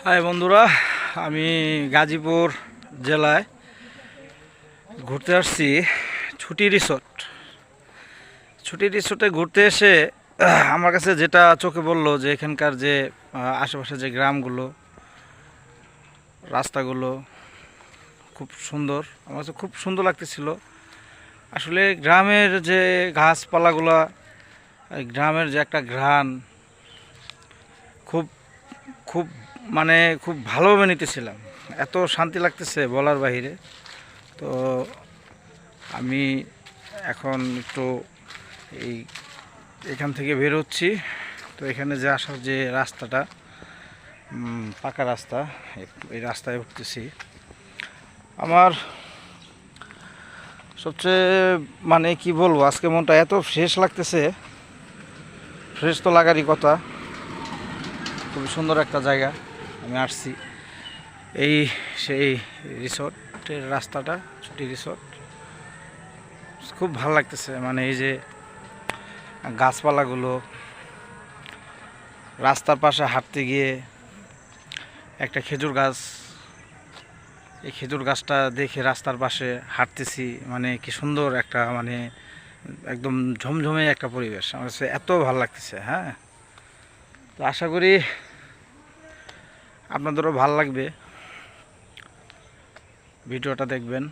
High বন্ধুরা, আমি গাজীপুর জেলায় ঘুরতে আসছি ছুটি রিসোর্ট। ছুটি রিসোর্টে ঘুরতে এসে আমার কাছে যেটা চোখে বললো যে এখানকার যে আশেপাশে যে গ্রামগুলো, রাস্তাগুলো খুব সুন্দর। আমার কাছে খুব সুন্দর লাগতেছিল। আসলে গ্রামের যে গাছপালাগুলা, গ্রামের যে একটা ঘ্রাণ, খুব খুব মানে খুব ভালোভাবে নিতেছিলাম। এত শান্তি লাগতেছে বলার বাহিরে। তো আমি এখন একটু এই এখান থেকে বের হচ্ছি। তো এখানে যে আসার যে রাস্তাটা, পাকা রাস্তা, এই রাস্তায় উঠতেছি। আমার সবচেয়ে মানে কি বলবো, আজকে মনটা এত ফ্রেশ লাগতেছে। ফ্রেশ তো লাগারই কথা। খুব সুন্দর একটা জায়গা আমি আসছি। এই সেই রিসোর্টের রাস্তাটা, ছুটি রিসোর্ট। খুব ভালো লাগতেছে, মানে এই যে গাছপালাগুলো, রাস্তার পাশে হাঁটতে গিয়ে একটা খেজুর গাছ, এই খেজুর গাছটা দেখে রাস্তার পাশে হাঁটতেছি। মানে কি সুন্দর একটা, মানে একদম ঝমঝমে একটা পরিবেশ। আমার কাছে এত ভালো লাগতেছে। হ্যাঁ, তো আশা করি আপনাদেরও ভালো লাগবে, ভিডিওটা দেখবেন।